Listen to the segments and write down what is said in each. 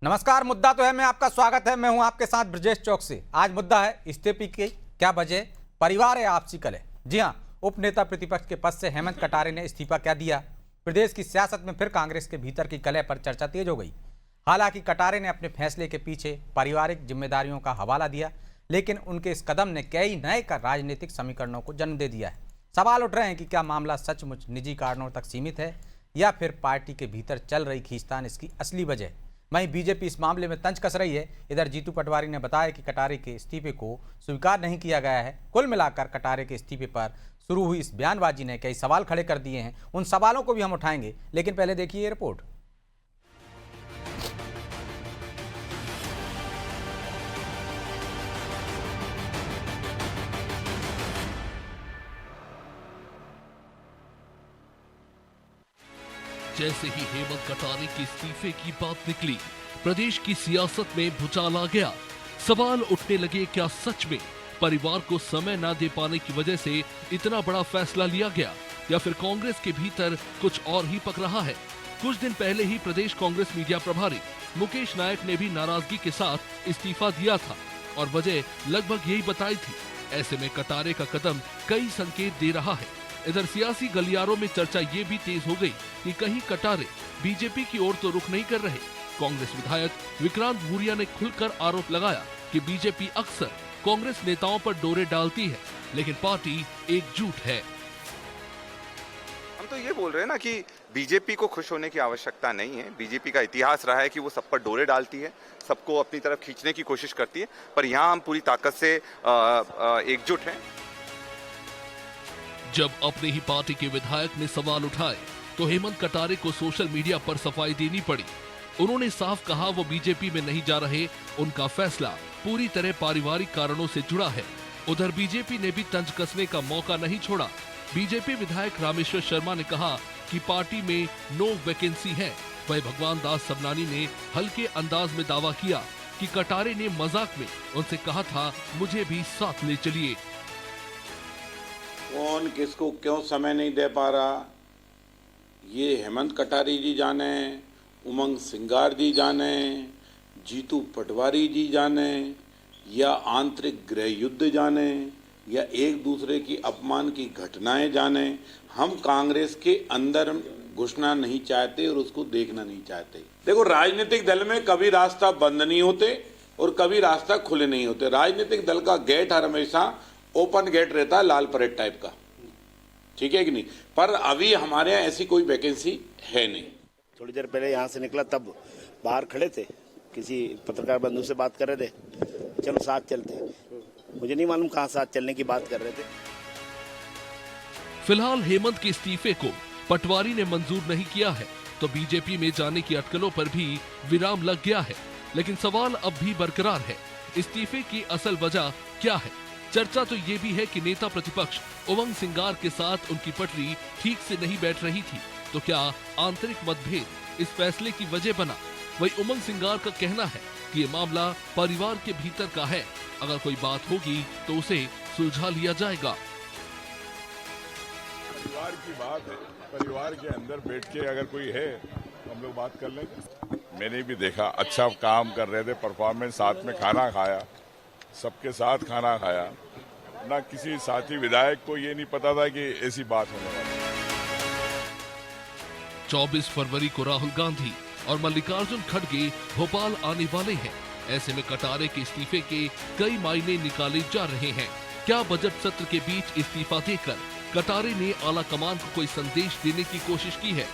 नमस्कार। मुद्दा तो है, मैं आपका स्वागत है। मैं हूं आपके साथ ब्रजेश चौकसी। आज मुद्दा है इस्तीफे की क्या वजह, परिवार है आपसी कलह। जी हां, उप नेता प्रतिपक्ष के पद से हेमंत कटारे ने इस्तीफा क्या दिया। प्रदेश की सियासत में फिर कांग्रेस के भीतर की कलह पर चर्चा तेज हो गई। हालांकि कटारे ने अपने फैसले के पीछे पारिवारिक जिम्मेदारियों का हवाला दिया, लेकिन उनके इस कदम ने कई नए राजनीतिक समीकरणों को जन्म दे दिया है। सवाल उठ रहे हैं कि क्या मामला सचमुच निजी कारणों तक सीमित है या फिर पार्टी के भीतर चल रही खींचतान इसकी असली वजह। वहीं बीजेपी इस मामले में तंज कस रही है। इधर जीतू पटवारी ने बताया कि कटारे के इस्तीफे को स्वीकार नहीं किया गया है। कुल मिलाकर कटारे के इस्तीफे पर शुरू हुई इस बयानबाजी ने कई सवाल खड़े कर दिए हैं। उन सवालों को भी हम उठाएंगे, लेकिन पहले देखिए ये रिपोर्ट। जैसे ही हेमंत कटारे के इस्तीफे की बात निकली, प्रदेश की सियासत में भूचाल आ गया। सवाल उठने लगे, क्या सच में परिवार को समय न दे पाने की वजह से इतना बड़ा फैसला लिया गया, या फिर कांग्रेस के भीतर कुछ और ही पक रहा है। कुछ दिन पहले ही प्रदेश कांग्रेस मीडिया प्रभारी मुकेश नायक ने भी नाराजगी के साथ इस्तीफा दिया था और वजह लगभग यही बताई थी। ऐसे में कटारे का कदम कई संकेत दे रहा है। इधर सियासी गलियारों में चर्चा ये भी तेज हो गई कि कहीं कटारे बीजेपी की ओर तो रुख नहीं कर रहे। कांग्रेस विधायक विक्रांत भूरिया ने खुलकर आरोप लगाया कि बीजेपी अक्सर कांग्रेस नेताओं पर डोरे डालती है, लेकिन पार्टी एकजुट है। हम तो ये बोल रहे हैं ना कि बीजेपी को खुश होने की आवश्यकता नहीं है। बीजेपी का इतिहास रहा है कि वो सब पर डोरे डालती है, सबको अपनी तरफ खींचने की कोशिश करती है, पर यहाँ हम पूरी ताकत से एकजुट हैं। जब अपने ही पार्टी के विधायक ने सवाल उठाए तो हेमंत कटारे को सोशल मीडिया पर सफाई देनी पड़ी। उन्होंने साफ कहा वो बीजेपी में नहीं जा रहे, उनका फैसला पूरी तरह पारिवारिक कारणों से जुड़ा है। उधर बीजेपी ने भी तंज कसने का मौका नहीं छोड़ा। बीजेपी विधायक रामेश्वर शर्मा ने कहा कि पार्टी में नो वैकेंसी है। वही भगवान दास सबनानी ने हल्के अंदाज में दावा किया कि कटारे ने मजाक में उनसे कहा था मुझे भी साथ ले चलिए। कौन किसको क्यों समय नहीं दे पा रहा, ये हेमंत कटारी जी जाने, उमंग सिंगार जी जाने, जीतू पटवारी जी जाने, या आंतरिक गृह युद्ध जाने, या एक दूसरे की अपमान की घटनाएं जाने। हम कांग्रेस के अंदर घुसना नहीं चाहते और उसको देखना नहीं चाहते। देखो, राजनीतिक दल में कभी रास्ता बंद नहीं होते और कभी रास्ता खुले नहीं होते। राजनीतिक दल का गेट हमेशा ओपन गेट रहता है, लाल परेड टाइप का, ठीक है कि नहीं। पर अभी हमारे यहाँ ऐसी कोई वैकेंसी है नहीं। थोड़ी देर पहले यहाँ से निकला तब बाहर खड़े थे, किसी पत्रकार बंधु से बात कर रहे थे, चलो साथ चलते हैं। मुझे नहीं मालूम कहाँ साथ चलने की बात कर रहे थे। फिलहाल हेमंत के इस्तीफे को पटवारी ने मंजूर नहीं किया है, तो बीजेपी में जाने की अटकलों पर भी विराम लग गया है। लेकिन सवाल अब भी बरकरार है, इस्तीफे की असल वजह क्या है। चर्चा तो ये भी है कि नेता प्रतिपक्ष उमंग सिंगार के साथ उनकी पटरी ठीक से नहीं बैठ रही थी, तो क्या आंतरिक मतभेद इस फैसले की वजह बना। वही उमंग सिंगार का कहना है कि ये मामला परिवार के भीतर का है, अगर कोई बात होगी तो उसे सुलझा लिया जाएगा। परिवार की बात है, परिवार के अंदर बैठ के अगर कोई है हम लोग बात कर लेंगे। मैंने भी देखा, अच्छा काम कर रहे थे, परफॉर्मेंस, साथ में खाना खाया, सबके साथ खाना खाया ना। किसी साथी विधायक को ये नहीं पता था कि ऐसी बात होने वाली। 24 फरवरी को राहुल गांधी और मल्लिकार्जुन खड़गे भोपाल आने वाले हैं। ऐसे में कटारे के इस्तीफे के कई मायने निकाले जा रहे हैं। क्या बजट सत्र के बीच इस्तीफा देकर कटारे ने आला कमान को कोई संदेश देने की कोशिश की है।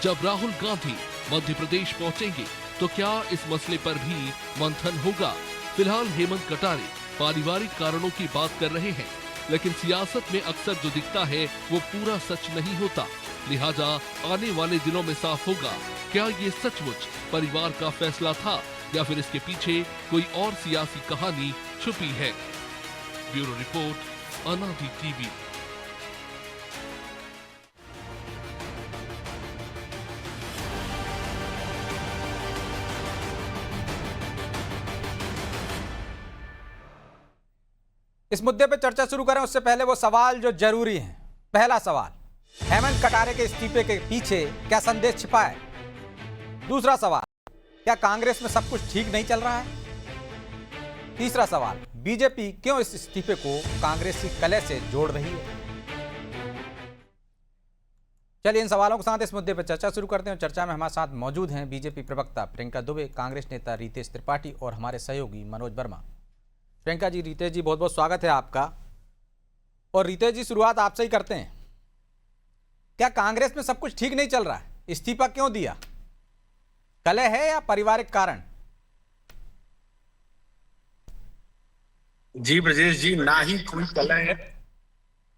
जब राहुल गांधी मध्य प्रदेश पहुंचेंगे तो क्या इस मसले पर भी मंथन होगा। फिलहाल हेमंत कटारे पारिवारिक कारणों की बात कर रहे हैं, लेकिन सियासत में अक्सर जो दिखता है वो पूरा सच नहीं होता। लिहाजा आने वाले दिनों में साफ होगा, क्या ये सचमुच परिवार का फैसला था या फिर इसके पीछे कोई और सियासी कहानी छुपी है। ब्यूरो रिपोर्ट, अनादि टीवी। इस मुद्दे पर चर्चा शुरू करें उससे पहले वो सवाल जो जरूरी हैं। पहला सवाल, हेमंत कटारे के इस्तीफे के पीछे क्या संदेश छिपा है। दूसरा सवाल, क्या कांग्रेस में सब कुछ ठीक नहीं चल रहा है? तीसरा सवाल, बीजेपी क्यों इस इस्तीफे को कांग्रेस की कलह से जोड़ रही है? चलिए इन सवालों के साथ इस मुद्दे पर चर्चा शुरू करते हैं। चर्चा में हमारे साथ मौजूद हैं बीजेपी प्रवक्ता प्रियंका दुबे, कांग्रेस नेता रितेश त्रिपाठी और हमारे सहयोगी मनोज वर्मा। प्रियंका जी, रितेश जी, बहुत बहुत स्वागत है आपका। और रितेश जी, शुरुआत आपसे ही करते हैं। क्या कांग्रेस में सब कुछ ठीक नहीं चल रहा है? इस्तीफा क्यों दिया? कलह है या पारिवारिक कारण? जी ब्रजेश जी, ना ही कोई कलह है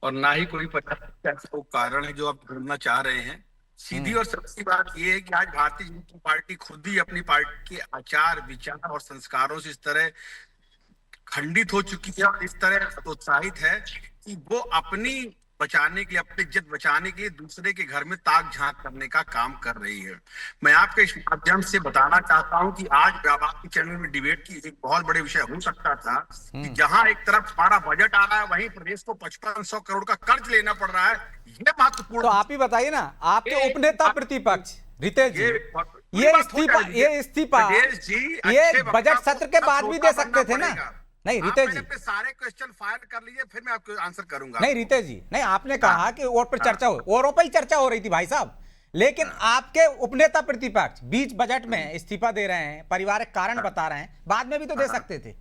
और ना ही कोई वो कारण है जो आप ढूंढना चाह रहे हैं। सीधी और सच्ची बात यह है कि आज भारतीय जनता पार्टी खुद ही अपनी पार्टी के आचार विचार और संस्कारों से इस तरह खंडित हो चुकी है और इस तरह उत्साहित है कि वो अपनी बचाने के लिए, अपनी इज्जत बचाने के लिए दूसरे के घर में ताक झांक करने का काम कर रही है। मैं आपके इस माध्यम से बताना चाहता हूं कि आज आपके चैनल में डिबेट की एक बहुत बड़े विषय हो सकता था कि जहां एक तरफ हमारा बजट आ रहा है, वहीं प्रदेश को 5500 करोड़ का कर्ज लेना पड़ रहा है। ये महत्वपूर्ण। तो आप ही बताइए ना, आपके उपनेता प्रतिपक्ष रितेश जी, ये इस्तीफा ये बजट सत्र के बाद भी दे सकते थे ना? नहीं रितेश जी, अपने सारे क्वेश्चन फायर कर लीजिए, फिर मैं आपको आंसर करूंगा। नहीं रितेश जी, नहीं, आपने कहा कि और पर चर्चा हो, औरों पर ही चर्चा हो रही थी भाई साहब, लेकिन आपके उपनेता प्रतिपक्ष बीच बजट में इस्तीफा दे रहे हैं, पारिवारिक कारण बता रहे हैं, बाद में भी तो दे सकते थे।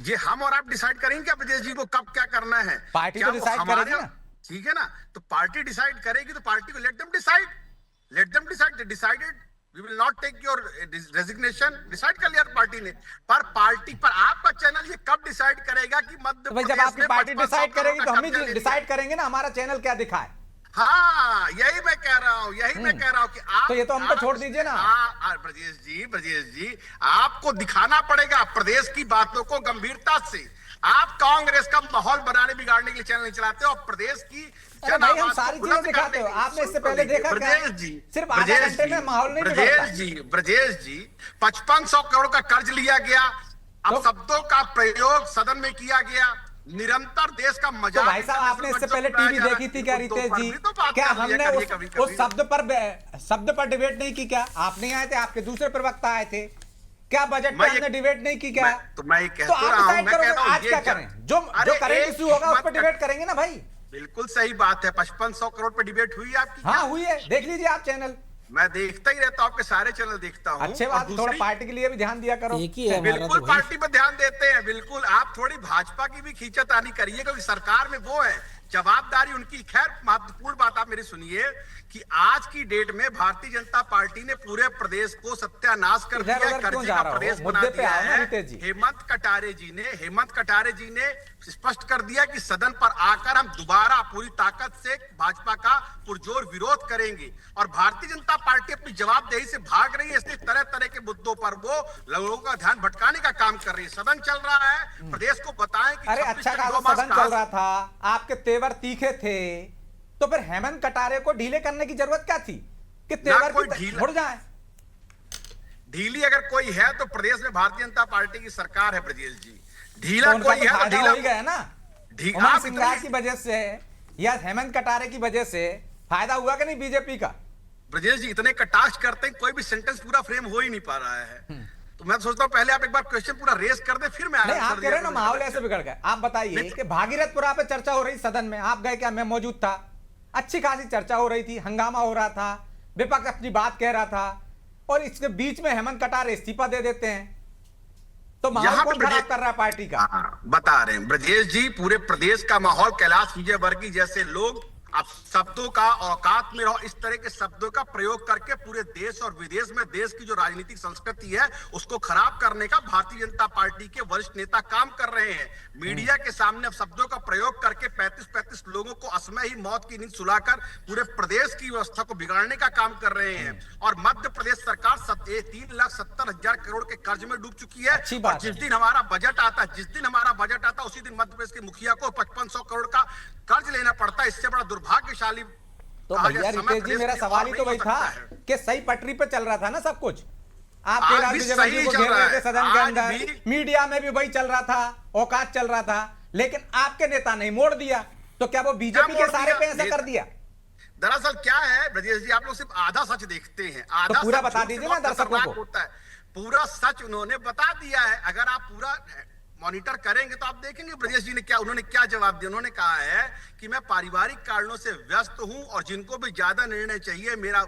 ये हम और आप डिसाइड करेंगे क्या ब्रजेश जी को कब क्या करना है? पार्टी तो डिसाइड करेगी ना। ठीक है ना, तो पार्टी डिसाइड करेगी तो पार्टी को let them decide decided. We will not take your resignation। Decide कर लिया पार्टी ने, पर पार्टी पर आपका चैनल ये कब डिसाइड करेगा कि मध्य तो भाई जब आपकी पार्टी डिसाइड करेगी तो हम भी डिसाइड करेंगे ना हमारा चैनल क्या दिखाए। हाँ, यही मैं कह रहा हूँ कि आप तो ये तो हमको छोड़ दीजिए ना। ब्रजेश जी, आपको दिखाना पड़ेगा प्रदेश की बातों को गंभीरता से। आप कांग्रेस का माहौल बनाने बिगाड़ने के लिए चैनल नहीं चलाते और प्रदेश की भाई हम सारी चीजें दिखाते हो। आपने इससे पहले देखा क्या? सिर्फ आधे घंटे में माहौल नहीं बिगड़ता। ब्रजेश जी, 5500 करोड़ का कर्ज लिया गया, अब शब्दों का प्रयोग सदन में किया गया, निरंतर देश का मजाक। तो भाई साहब, आपने इससे पहले टीवी देखी थी क्या रितेश जी? क्या हमने उस शब्द पर डिबेट नहीं की क्या? आप नहीं आए थे, आपके दूसरे प्रवक्ता आए थे क्या? बजट पर हमने डिबेट नहीं की क्या? तो मैं तो आप डिसाइड करो आज क्या करें? जो करेंट इशू होगा उस पर डिबेट करेंगे ना भाई। बिल्कुल सही बात है। 5500 करोड़ पे डिबेट हुई है आपकी? हाँ हुई है, देख लीजिए आप चैनल। मैं देखता ही रहता हूँ, आपके सारे चैनल देखता हूँ। अच्छे बात, थोड़ा पार्टी के लिए भी ध्यान दिया करो। बिल्कुल पार्टी पर ध्यान देते हैं, बिल्कुल। आप थोड़ी भाजपा की भी खींचातानी करिए क्योंकि सरकार में वो है, जवाबदारी उनकी। खैर, महत्वपूर्ण बात आप मेरी सुनिए कि आज की डेट में भारतीय जनता पार्टी ने पूरे प्रदेश को सत्यानाश कर दिया, कर्जे का प्रदेश बना दिया है। हेमंत कटारे जी ने स्पष्ट कर दिया कि सदन पर आकर हम दोबारा पूरी ताकत से भाजपा का पुरजोर विरोध करेंगे और भारतीय जनता पार्टी अपनी जवाबदेही से भाग रही है। इसलिए तरह तरह के मुद्दों पर वो लोगों का ध्यान भटकाने का काम कर रही है। सदन चल रहा है, प्रदेश को बताएं कि अरे अच्छा खासा सदन चल रहा था, आपके तेवर तीखे थे, तो फिर हेमंत कटारे को ढीले करने की जरूरत क्या थी कि तेवर उड़ जाए? ढीली अगर कोई है तो प्रदेश में भारतीय जनता पार्टी की सरकार है ब्रजेश जी। ढीला तो कोई है तो ढीला हो गया ना। उमंग सिंगार की वजह से या हेमंत कटारे की वजह से फायदा हुआ कि नहीं बीजेपी का? ब्रजेश जी इतने कटाक्ष करते हैं, कोई भी सेंटेंस पूरा फ्रेम हो ही नहीं पा रहा है। तो मैं सोचता हूँ पहले आप एक बार क्वेश्चन पूरा रेस कर दे, फिर मैं नहीं, आप कह रहे हैं ना माहौल ऐसे बिगड़ गया। आप बताइए कि भागीरथपुरा पे चर्चा हो रही सदन में, आप गए क्या? मैं मौजूद था, अच्छी खासी चर्चा हो रही थी, हंगामा हो रहा था, विपक्ष अपनी बात कह रहा था और इसके बीच में हेमंत कटारे इस्तीफा दे देते हैं, तो माहौल कौन खराब कर रहा है पार्टी का? बता रहे हैं ब्रजेश जी, पूरे प्रदेश का माहौल कैलाश विजयवर्गीय जैसे लोग अब शब्दों का औकात में रहो, इस तरह के शब्दों का प्रयोग करके पूरे देश और विदेश में देश की जो राजनीतिक संस्कृति है उसको खराब करने का भारतीय जनता पार्टी के वरिष्ठ नेता काम कर रहे हैं। मीडिया के सामने अब शब्दों का प्रयोग करके 35-35 लोगों को असमय ही मौत की नींद सुलाकर पूरे प्रदेश की व्यवस्था को बिगाड़ने का काम कर रहे हैं। और मध्य प्रदेश सरकार 3,70,000 करोड़ के कर्ज में डूब चुकी है। जिस दिन हमारा बजट आता उसी दिन मध्य प्रदेश के मुखिया को 5500 करोड़ का कर्ज लेना पड़ता है। इससे बड़ा दुर्भाग्यशाली। तो भैया रितेश जी, मेरा सवाल ही तो वही था कि सही पटरी पे चल रहा था ना सब कुछ। आप कैलाश विजयवर्गीय को घेर रहे थे सदन के अंदर, मीडिया में भी वही चल रहा था, औकात चल रहा था, लेकिन आपके नेता ने मोड़ दिया। तो क्या वो बीजेपी के सारे पे ऐसा कर दिया? दरअसल क्या है ब्रजेश जी, आप लोग सिर्फ आधा सच देखते हैं, आधा पूरा सच बता झूठ दीजिए बहुत ना दर्शकों खतरनाक को। होता है। पूरा सच उन्होंने बता दिया है। अगर आप पूरा मॉनिटर करेंगे तो आप देखेंगे ब्रजेश जी ने क्या, उन्होंने क्या जवाब दिया। उन्होंने कहा है कि मैं पारिवारिक कारणों से व्यस्त हूं और जिनको भी ज्यादा निर्णय चाहिए, मेरा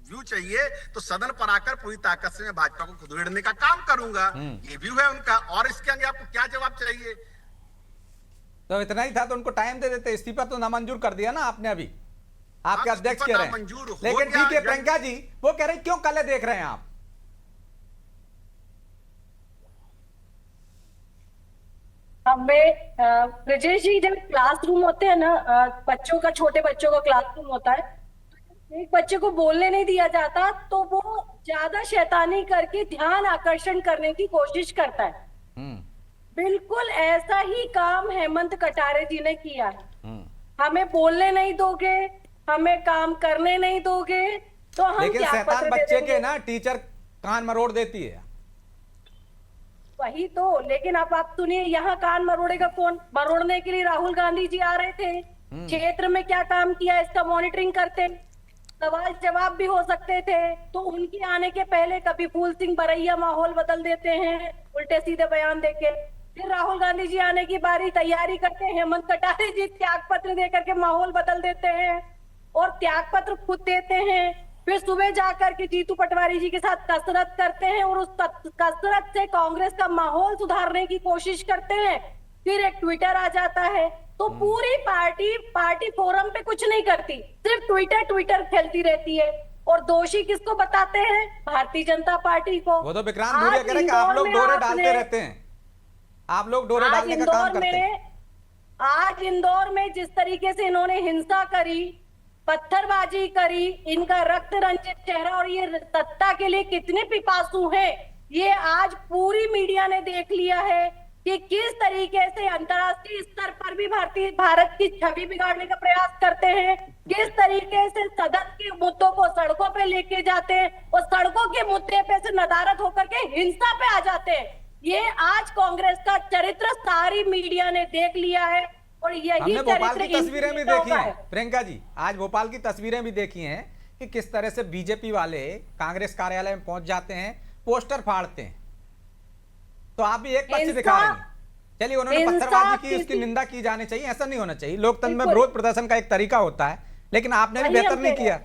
व्यू चाहिए, तो सदन पर आकर पूरी ताकत से मैं भाजपा को खुदेड़ने का काम करूंगा। ये व्यू है उनका, और इसके आगे आपको क्या जवाब चाहिए? तो इतना ही था तो उनको टाइम दे देते। इस्तीफा तो नामंजूर कर दिया ना आपने अभी, आपके अध्यक्ष कह रहे हैं। नामंजूर हो लेकिन गया, ठीक है प्रियंका जी, वो कह रहे हैं क्यों काले देख रहे हैं आप? हमें ब्रजेश जी, जब क्लासरूम होते हैं ना, बच्चों का, छोटे बच्चों का क्लासरूम होता है, एक बच्चे को बोलने नहीं दिया जाता तो वो ज्यादा शैतानी करके ध्यान आकर्षण करने की कोशिश करता है। बिल्कुल ऐसा ही काम हेमंत कटारे जी ने किया है। हमें बोलने नहीं दोगे, हमें काम करने नहीं दोगे, तो हम लेकिन त्याग शैतान पत्र दे बच्चे देंगे। के ना टीचर कान मरोड़ देती है। वही तो, लेकिन अब आप सुनिए, यहाँ कान मरोड़ेगा कौन? मरोड़ने के लिए राहुल गांधी जी आ रहे थे, क्षेत्र में क्या काम किया इसका मॉनिटरिंग करते, सवाल जवाब भी हो सकते थे। तो उनके आने के पहले कभी फूल सिंह बरैया माहौल बदल देते हैं उल्टे सीधे बयान देके, फिर राहुल गांधी जी आने की बारी, तैयारी करते हैं, हेमंत कटारे जी त्याग पत्र देकर के माहौल बदल देते हैं और त्याग पत्र खुद देते हैं। फिर सुबह जाकर के जीतू पटवारी जी के साथ कसरत करते हैं और उस कसरत से कांग्रेस का माहौल सुधारने की कोशिश करते हैं। फिर एक ट्विटर आ जाता है, तो पूरी पार्टी फोरम पे कुछ नहीं करती, सिर्फ ट्विटर खेलती रहती है। और दोषी किसको बताते हैं? भारतीय जनता पार्टी को। वो तो विक्रांत भूरिया कह रहे हैं कि आप लोग डोरे डालते रहते हैं, आप लोग डोरे डालने का काम करते हैं। आज इंदौर में जिस तरीके से इन्होंने हिंसा करी, पत्थरबाजी करी, इनका रक्त रंजित चेहरा, और ये सत्ता के लिए कितने पिपासु हैं, ये आज पूरी मीडिया ने देख लिया है कि किस तरीके से अंतर्राष्ट्रीय स्तर पर भी भारत की छवि बिगाड़ने का प्रयास करते हैं, किस तरीके से सदन के मुद्दों को सड़कों पे लेके जाते हैं और सड़कों के मुद्दे पे से नदारत होकर के हिंसा पे आ जाते हैं। ये आज कांग्रेस का चरित्र सारी मीडिया ने देख लिया है और यही हमने भोपाल की चरित्र तस्वीरें भी देखी हैं प्रियंका जी, आज भोपाल की तस्वीरें भी देखी हैं कि किस तरह से बीजेपी वाले कांग्रेस कार्यालय में पहुंच जाते हैं, पोस्टर फाड़ते हैं। तो आप भी एक पक्ष दिखा रहे हैं। चलिए, उन्होंने पत्थरबाजी की, उसकी निंदा की जानी चाहिए, ऐसा नहीं होना चाहिए। लोकतंत्र में विरोध प्रदर्शन का एक तरीका होता है, लेकिन आपने भी बेहतर नहीं किया।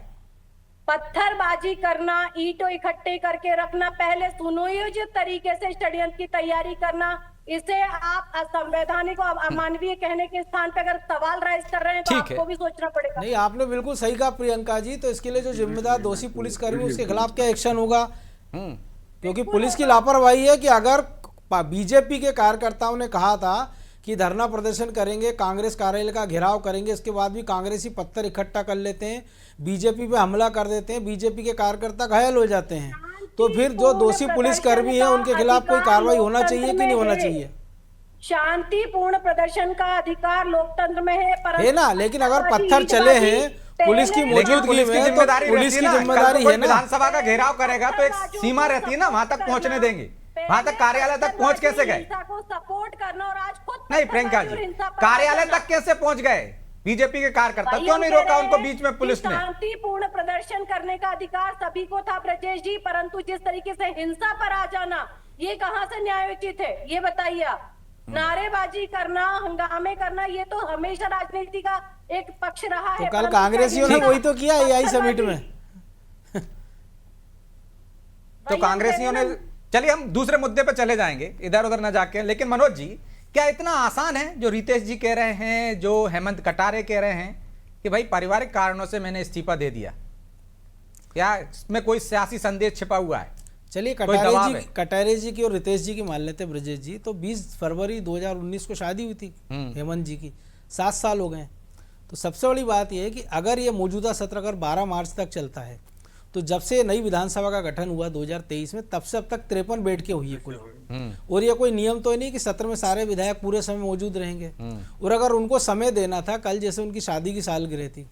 पत्थरबाजी करना, ईंटों इकट्ठे करके रखना, पहले सुनियोजित तरीके से षड्यंत्र की तैयारी करना, इसे आप असंवैधानिक और अमानवीय कहने के स्थान पे अगर सवाल राइज कर रहे हैं तो आपको भी सोचना पड़ेगा। नहीं, आपने बिल्कुल सही कहा प्रियंका जी। तो इसके लिए जो जिम्मेदार दोषी पुलिसकर्मी, उसके खिलाफ क्या एक्शन होगा? क्योंकि पुलिस की लापरवाही है कि अगर बीजेपी के कार्यकर्ताओं ने कहा था कि धरना प्रदर्शन करेंगे, कांग्रेस कार्यालय का घेराव करेंगे, इसके बाद भी कांग्रेसी पत्थर इकट्ठा कर लेते हैं, बीजेपी पे हमला कर देते हैं, बीजेपी के कार्यकर्ता घायल हो जाते हैं, तो फिर जो दोषी पुलिसकर्मी है उनके खिलाफ कोई कार्रवाई होना चाहिए कि नहीं होना चाहिए? शांतिपूर्ण प्रदर्शन का अधिकार लोकतंत्र में है ना, लेकिन अगर पत्थर चले हैं पुलिस की मौजूदगी में, तो पुलिस की जिम्मेदारी है ना। विधानसभा का घेराव करेगा तो एक सीमा रहती है ना, वहां तक पहुंचने देंगे। वहां तक कार्यालय तक पहुंच कैसे गए? सपोर्ट करना और आज खुद नहीं प्रियंका जी, कार्यालय तक कैसे पहुंच गए बीजेपी के कार्यकर्ता? क्यों नहीं रोका उनको बीच में पुलिस ने? शांतिपूर्ण प्रदर्शन करने का अधिकार सभी को था ब्रजेश जी, परंतु जिस तरीके से हिंसा पर आ जाना, ये कहां से न्यायोचित है? ये बताइए आप। नारेबाजी करना, हंगामे करना, ये तो हमेशा राजनीति का एक पक्ष रहा है। तो कल कांग्रेसियों ने वही तो किया एआई समिट में। तो कांग्रेसियों ने, चलिए हम दूसरे मुद्दे पर चले जाएंगे, इधर उधर ना जाके। लेकिन मनोज जी, क्या इतना आसान है जो रितेश जी कह रहे हैं, जो हेमंत कटारे कह रहे हैं कि भाई पारिवारिक कारणों से मैंने इस्तीफा दे दिया? क्या इसमें कोई सियासी संदेश छिपा हुआ है? चलिए, कटारे जी की और रितेश जी की मान लेते ब्रजेश जी। तो 20 फरवरी 2019 को शादी हुई थी हेमंत जी की, 7 साल हो गए। तो सबसे बड़ी बात यह है कि अगर ये मौजूदा सत्र अगर 12 मार्च तक चलता है, तो जब से नई विधानसभा का गठन हुआ 2023 में, तब से अब तक 53 बैठकें हुई है कुल। और ये कोई नियम तो नहीं कि सत्र में सारे विधायक पूरे समय मौजूद रहेंगे। और अगर उनको समय देना था, कल जैसे उनकी शादी की सालगिरह थी,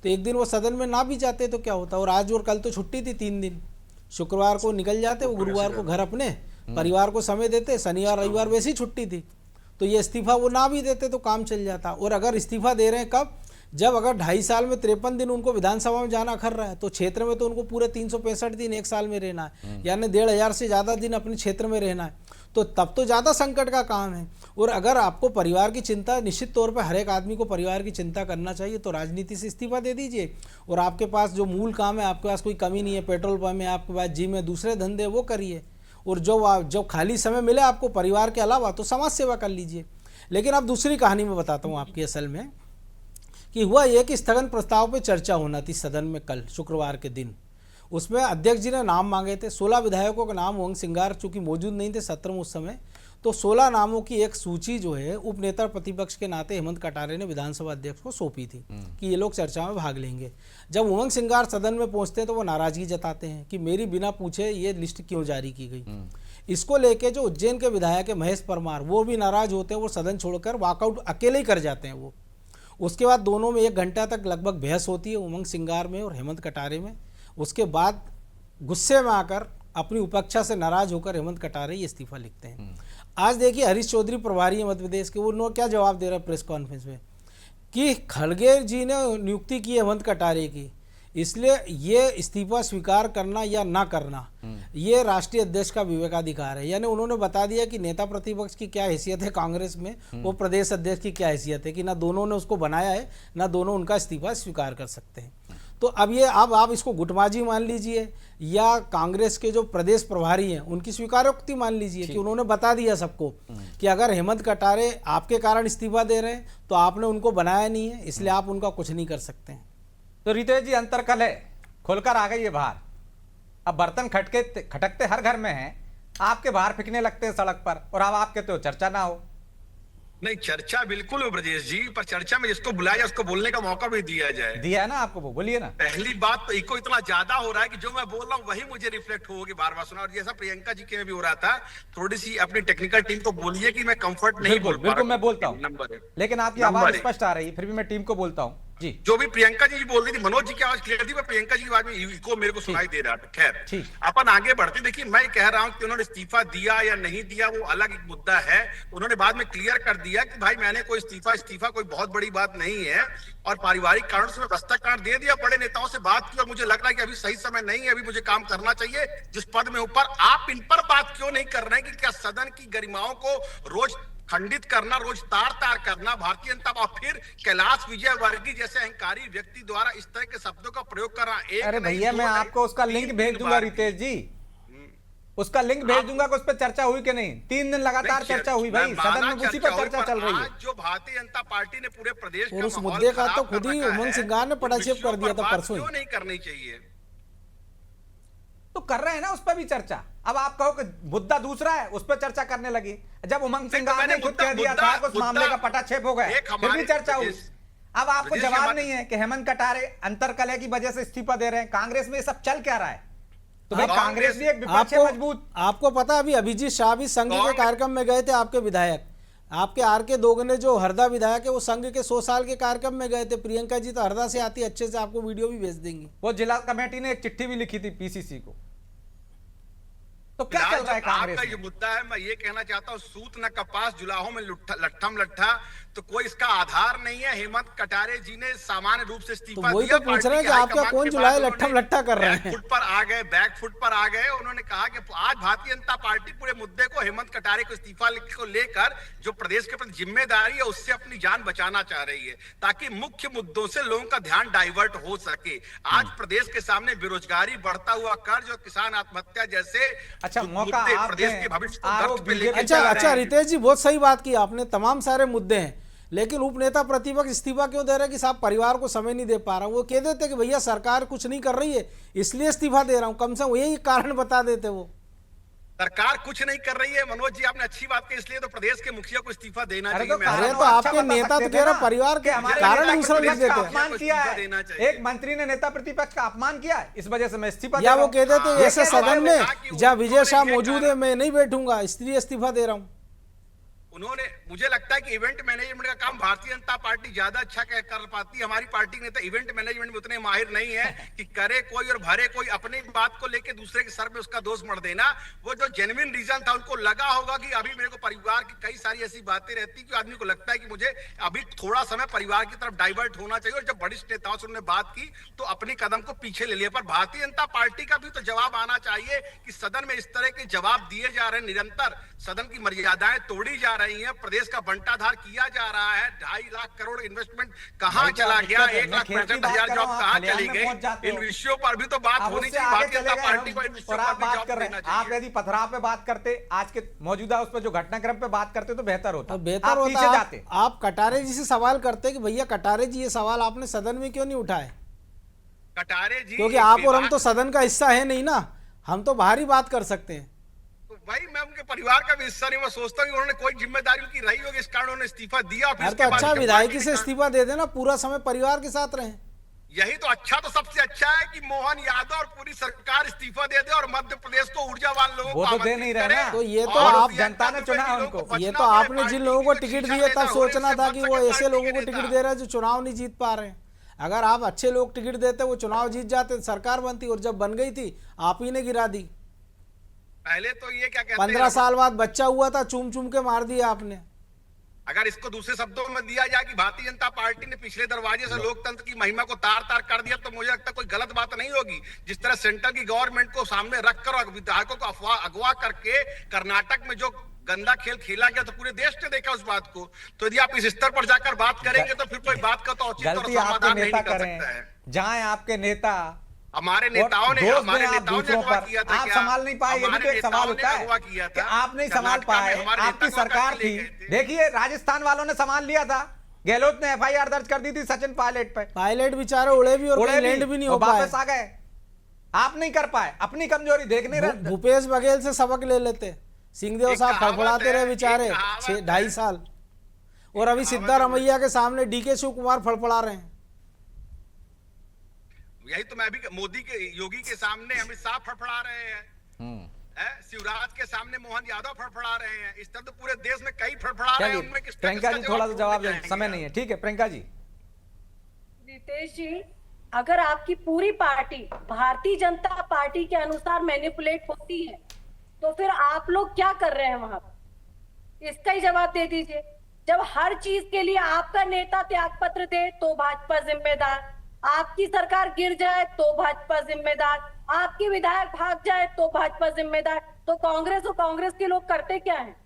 तो एक दिन वो सदन में ना भी जाते तो क्या होता? और आज और कल तो छुट्टी थी, 3 दिन। शुक्रवार को निकल जाते वो, गुरुवार को घर अपने परिवार को समय देते, शनिवार रविवार वैसी छुट्टी थी। तो ये इस्तीफा वो ना भी देते तो काम चल जाता। और अगर इस्तीफा दे रहे हैं कब? जब अगर 2.5 साल में 53 दिन उनको विधानसभा में जाना अखर रहा है, तो क्षेत्र में तो उनको पूरे 365 दिन एक साल में रहना है, यानी 1,500 से ज़्यादा दिन अपने क्षेत्र में रहना है, तो तब तो ज़्यादा संकट का काम है। और अगर आपको परिवार की चिंता, निश्चित तौर पर हर एक आदमी को परिवार की चिंता करना चाहिए, तो राजनीति से इस्तीफा दे दीजिए और आपके पास जो मूल काम है, आपके पास कोई कमी नहीं है, पेट्रोल पंप है आपके पास, जिम है, दूसरे धंधे वो करिए, और जो खाली समय मिले आपको परिवार के अलावा तो समाज सेवा कर लीजिए। लेकिन अब दूसरी कहानी में बताता हूँ आपकी, असल में कि हुआ ये कि स्थगन प्रस्ताव पे चर्चा होना थी सदन में कल शुक्रवार के दिन। उसमें अध्यक्ष जी ने नाम मांगे थे, 16 विधायकों का नाम उमंग सिंगार चूंकि मौजूद नहीं थे सत्र में उस समय, तो 16 नामों की एक सूची जो है उपनेता प्रतिपक्ष के नाते हेमंत कटारे ने विधानसभा अध्यक्ष को सौंपी थी कि ये लोग चर्चा में भाग लेंगे। जब उमंग सिंगार सदन में पहुंचते हैं तो वो नाराजगी जताते हैं कि मेरी बिना पूछे ये लिस्ट क्यों जारी की गई। इसको लेके जो उज्जैन के विधायक है महेश परमार, वो भी नाराज होते हैं, वो सदन छोड़कर वॉकआउट अकेले ही कर जाते हैं वो। उसके बाद दोनों में 1 घंटा तक लगभग बहस होती है, उमंग सिंगार में और हेमंत कटारे में। उसके बाद गुस्से में आकर अपनी उपेक्षा से नाराज होकर हेमंत कटारे ये इस्तीफा लिखते हैं। आज देखिए हरीश चौधरी प्रभारी है मध्य प्रदेश के, उन्होंने क्या जवाब दे रहा है प्रेस कॉन्फ्रेंस में कि खड़गे जी ने नियुक्ति की हेमंत कटारे की, इसलिए ये इस्तीफा स्वीकार करना या ना करना ये राष्ट्रीय अध्यक्ष का विवेकाधिकार है। यानी उन्होंने बता दिया कि नेता प्रतिपक्ष की क्या हैसियत है कांग्रेस में, वो प्रदेश अध्यक्ष की क्या हैसियत है, कि ना दोनों ने उसको बनाया है ना दोनों उनका इस्तीफा स्वीकार कर सकते हैं। तो अब आप इसको गुटबाजी मान लीजिए या कांग्रेस के जो प्रदेश प्रभारी हैं उनकी स्वीकारोक्ति मान लीजिए कि उन्होंने बता दिया सबको कि अगर हेमंत कटारे आपके कारण इस्तीफा दे रहे हैं तो आपने उनको बनाया नहीं है, इसलिए आप उनका कुछ नहीं कर सकते हैं। तो रितेश जी, अंतरकल है खुलकर आ गई है बाहर। अब बर्तन खटकते हर घर में हैं, आपके बाहर फेंकने लगते हैं सड़क पर, और अब आप कहते हो चर्चा ना हो। नहीं, चर्चा बिल्कुल हो ब्रजेश जी, पर चर्चा में जिसको बुलाया जाए उसको बोलने का मौका भी दिया जाए। दिया है ना आपको, वो बोलिए ना। पहली बात तो इको इतना ज्यादा हो रहा है कि जो मैं बोल रहा हूँ वही मुझे रिफ्लेक्ट होगी बार बार सुना। और जैसा प्रियंका जी के में भी हो रहा था, थोड़ी सी अपनी टेक्निकल टीम को बोलिए कि मैं कंफर्ट नहीं बोल पा रहा। बिल्कुल मैं बोलता हूँ, लेकिन आपकी आवाज स्पष्ट आ रही है, फिर भी मैं टीम को बोलता हूँ जी। जो भी प्रियंका जी बोल रही थी, मनोज जी की आवाज क्लियर थी, पर प्रियंका जी की आवाज में इको मेरे को सुनाई दे रहा था। खैर, अपन आगे बढ़ते। देखिए, मैं कह रहा हूं कि उन्होंने इस्तीफा दिया या नहीं दिया वो अलग एक मुद्दा है। उन्होंने बाद में क्लियर कर दिया कि भाई मैंने कोई इस्तीफा कोई बहुत बड़ी बात नहीं है, और पारिवारिक कारणों से मैं भ्रष्टाचार दे दिया। बड़े नेताओं से बात की और मुझे लग रहा है कि अभी सही समय नहीं है, अभी मुझे काम करना चाहिए जिस पद में ऊपर। आप इन पर बात क्यों नहीं कर रहे हैं कि क्या सदन की गरिमाओं को रोज खंडित करना, रोज तार करना भारतीय जनता, और फिर कैलाश विजयवर्गीय जैसे अहंकारी व्यक्ति द्वारा इस तरह के शब्दों का प्रयोग करना। अरे भैया, मैं आपको उसका लिंक भेज दूंगा रितेश जी, उसका लिंक भेज दूंगा कि उस पर चर्चा हुई कि नहीं। 3 दिन लगातार चर्चा हुई भाई, सदन में उसी पर चर्चा चल रही है। जो भारतीय जनता पार्टी ने पूरे प्रदेश और उस मुद्दे का तो खुद ही उमंग सिंगार ने पटाक्षेप कर दिया था परसों। क्यों नहीं करनी चाहिए? तो कर रहे हैं ना उस पर भी चर्चा। अब आप कहो कि मुद्दा दूसरा है, उस पर चर्चा करने लगी। जब उमंग सिंगार ने खुद कह दिया था कि उस मामले का पटाक्षेप हो गया, फिर भी चर्चा हुई। अब आपको जवाब नहीं है कि हेमंत कटारे अंतरकलह की वजह से इस्तीफा दे रहे हैं। कांग्रेस में ये सब चल क्या रहा है? तो भाई कांग्रेस भी एक विपक्ष है मजबूत। आपको पता, अभी अभिजीत शाह भी संघ के कार्यक्रम में गए थे, आपके विधायक, आपके आर.के. दोगने जो हरदा विधायक है, वो संघ के 100 साल के कार्यक्रम में गए थे। प्रियंका जी तो हरदा से आती, अच्छे से आपको वीडियो भी भेज देंगी। वो जिला कमेटी ने एक चिट्ठी भी लिखी थी पीसीसी को। तो क्या चल रहा है कांग्रेस का ये मुद्दा है। मैं ये कहना चाहता हूँ, सूत न कपास जुलाहों में लट्ठम लट्ठा, तो कोई इसका आधार नहीं है। हेमंत कटारे जी ने सामान्य रूप से इस्तीफा तो वही तो पूछ रहे हैं कि आप क्या कौन जुलाए लट्ठम लट्ठा कर रहे हैं? फुट पर आ गए, बैक फुट पर आ गए। उन्होंने कहा कि आज भारतीय जनता पार्टी पूरे मुद्दे को हेमंत कटारे को इस्तीफा को लेकर जो प्रदेश के प्रति जिम्मेदारी है उससे अपनी जान बचाना चाह रही है, ताकि मुख्य मुद्दों से लोगों का ध्यान डाइवर्ट हो सके। आज प्रदेश के सामने बेरोजगारी, बढ़ता हुआ कर्ज और किसान आत्महत्या जैसे मौका प्रदेश के भविष्य को अच्छा रितेश जी, बहुत सही बात की आपने। तमाम सारे मुद्दे हैं, लेकिन उपनेता प्रतिपक्ष इस्तीफा क्यों दे रहे हैं कि साहब परिवार को समय नहीं दे पा रहा। वो कह देते कि भैया सरकार कुछ नहीं कर रही है इसलिए इस्तीफा दे रहा हूं, कम से कम यही कारण बता देते। वो सरकार कुछ नहीं कर रही है, मनोज जी आपने अच्छी बात की, इसलिए तो प्रदेश के मुखिया को इस्तीफा देना चाहिए। अरे तो आपके नेता तो कह रहे परिवार के कारण दूसरा लिख देते अपमान किया है। एक मंत्री ने नेता प्रतिपक्ष का अपमान किया, इस वजह से मैं इस्तीफा, या वो कह देते ऐसे सदन में जहाँ विजय शाह मौजूद है मैं नहीं बैठूंगा इसलिए इस्तीफा दे रहा हूँ। उन्होंने, मुझे लगता है कि इवेंट मैनेजमेंट का काम भारतीय जनता पार्टी ज्यादा अच्छा कर पाती है। हमारी पार्टी के नेता इवेंट मैनेजमेंट में उतने माहिर नहीं है कि करे कोई और भरे कोई, अपनी बात को लेके दूसरे के सर में उसका दोष मढ़ देना। वो जो जेन्युइन रीजन था, उनको लगा होगा कि अभी मेरे को परिवार की कई सारी ऐसी बातें रहती कि आदमी को लगता है कि मुझे अभी थोड़ा समय परिवार की तरफ डाइवर्ट होना चाहिए। और जब वरिष्ठ नेताओं से उन्होंने बात की तो अपने कदम को पीछे ले लिया। पर भारतीय जनता पार्टी का भी तो जवाब आना चाहिए कि सदन में इस तरह के जवाब दिए जा रहे हैं, निरंतर सदन की मर्यादाएं तोड़ी जा रही हैं, प्रदेश का बंटाधार किया जा रहा है। 2.5 लाख करोड़ इन्वेस्टमेंट कहां चला गया, 1,65,000 जॉब कहां चली गई, इन विषयों पर भी तो बात होनी चाहिए। भारतीय जनता पार्टी को इन विषयों पर भी जवाब देना चाहिए। आप यदि पथराव पे बात करते, आज के मौजूदा उस पर जो घटनाक्रम पे बात करते तो बेहतर होता। बेहतर होता आप कटारे जी से सवाल करते कि भैया कटारे जी ये सवाल आपने सदन में क्यों नहीं उठाए? कटारे जी, क्योंकि आप और हम तो सदन का हिस्सा है नहीं ना, हम तो बाहर ही बात कर सकते हैं। भाई मैं उनके परिवार का भी हिस्सा नहीं, मैं सोचता हूँ कि उन्होंने कोई जिम्मेदारी उनकी रही होगी, इस कारण उन्होंने इस्तीफा दिया। फिर तो अच्छा विधायकी से इस्तीफा दे देना, पूरा समय परिवार के साथ रहे। यही तो अच्छा, तो सबसे अच्छा है कि मोहन यादव और पूरी सरकार इस्तीफा दे दे और मध्य प्रदेश को ऊर्जावान लोगों वो को तो दे नहीं रहे ना। तो ये तो आप जनता ने चुना है उनको। ये तो आपने जिन लोगों को टिकट दिए तब सोचना था कि वो ऐसे लोगों को टिकट दे रहे हैं जो चुनाव नहीं जीत पा रहे हैं। अगर आप अच्छे लोग टिकट देते, वो चुनाव जीत जाते, सरकार बनती। और जब बन गई थी आप ही ने गिरा दी। पहले तो ये क्या कहते हैं, 15 साल बाद बच्चा हुआ था, चूम चूम के मार दिया आपने। अगर इसको दूसरे शब्दों में दिया जाए कि भारतीय जनता पार्टी ने पिछले दरवाजे से लोकतंत्र की महिमा को तार तार कर दिया, तो मुझे लगता है कोई गलत बात नहीं होगी। जिस तरह सेंटर की गवर्नमेंट को सामने रखकर और विधायकों को अगवा करके कर्नाटक में जो गंदा खेल खेला गया, तो पूरे देश ने देखा उस बात को। तो यदि आप इस स्तर पर जाकर बात करेंगे तो फिर कोई बात का तो औचित्य और समाधान नहीं कर सकता है। जहां आपके नेता, हमारे नेताओं ने अगवा किया था, आप संभाल नहीं पाए, ये भी तो एक सवाल होता है कि आप नहीं संभाल पाए। आपकी सरकार थी, देखिए राजस्थान वालों ने संभाल लिया था, गहलोत ने FIR दर्ज कर दी थी सचिन पायलट पे। पायलट बेचारे उड़े भी और लैंड भी नहीं हो पाए, वापस आ गए। आप नहीं कर पाए, अपनी कमजोरी देख नहीं रहे। भूपेश बघेल से सबक ले लेते। सिंहदेव साहब फड़फड़ाते रहे बेचारे 2.5 साल, और अभी सिद्धारमैया के सामने DK शिव कुमार फड़फड़ा रहे हैं। यही तो मैं भी, मोदी के, योगी के सामने अमित शाह फड़फड़ा रहे हैं, शिवराज के सामने मोहन यादव फड़फड़ा रहे हैं। इस तरह तो पूरे देश में कई फड़फड़ा रहे हैं। उनमें किस प्रियंका जी थोड़ा सा जवाब दें, समय नहीं है। ठीक है प्रियंका जी। रितेश जी, अगर आपकी पूरी पार्टी भारतीय जनता पार्टी के अनुसार मैनिपुलेट होती है तो फिर आप लोग क्या कर रहे हैं वहां पर? इसका ही जवाब दे दीजिए। जब हर चीज के लिए आपका नेता त्यागपत्र दे तो भाजपा जिम्मेदार, आपकी सरकार गिर जाए तो भाजपा जिम्मेदार, आपकी विधायक भाग जाए तो भाजपा जिम्मेदार, तो कांग्रेस और कांग्रेस के लोग करते क्या हैं?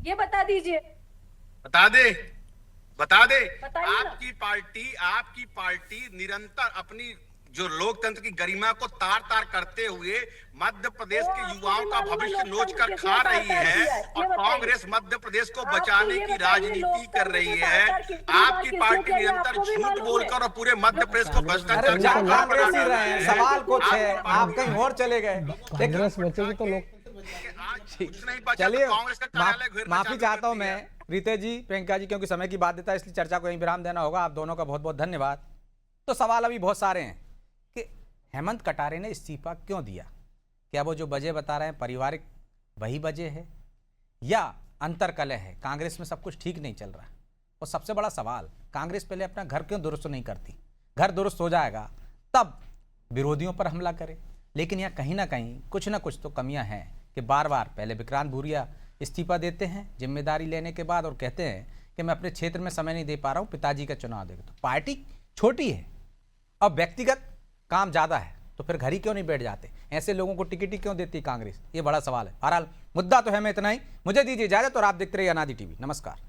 ये बता दीजिए। बता दे बताइए आपकी पार्टी निरंतर अपनी जो लोकतंत्र की गरिमा को तार तार करते हुए मध्य प्रदेश के युवाओं का भविष्य नोच कर खा रही है, और कांग्रेस मध्य प्रदेश को बचाने की राजनीति कर रही है। आपकी पार्टी निरंतर झूठ बोलकर और पूरे मध्य प्रदेश को भ्रष्टाचार। सवाल कुछ है, आप कहीं और चले गए। चलिए माफी चाहता हूं मैं रितेश जी, प्रियंका जी, क्योंकि समय की बाध्यता है, इसलिए चर्चा को यहीं विराम देना होगा। आप दोनों का बहुत बहुत धन्यवाद। तो सवाल अभी बहुत सारे हैं कि हेमंत कटारे ने इस्तीफा क्यों दिया? क्या वो जो वजह बता रहे हैं पारिवारिक वही वजह है, या अंतरकलह है, कांग्रेस में सब कुछ ठीक नहीं चल रहा? और सबसे बड़ा सवाल, कांग्रेस पहले अपना घर क्यों दुरुस्त नहीं करती? घर दुरुस्त हो जाएगा तब विरोधियों पर हमला करे। लेकिन यहाँ कहीं ना कहीं कुछ ना कुछ तो कमियां हैं कि बार बार पहले विक्रांत भूरिया इस्तीफा देते हैं जिम्मेदारी लेने के बाद, और कहते हैं कि मैं अपने क्षेत्र में समय नहीं दे पा रहा हूँ, पिताजी का चुनाव देगा। तो पार्टी छोटी है और व्यक्तिगत काम ज़्यादा है, तो फिर घर ही क्यों नहीं बैठ जाते? ऐसे लोगों को टिकट ही क्यों देती कांग्रेस? ये बड़ा सवाल है। बहरहाल मुद्दा तो है, मैं इतना ही, मुझे दीजिए इजाजत और आप देखते रहिए अनादि टीवी। नमस्कार।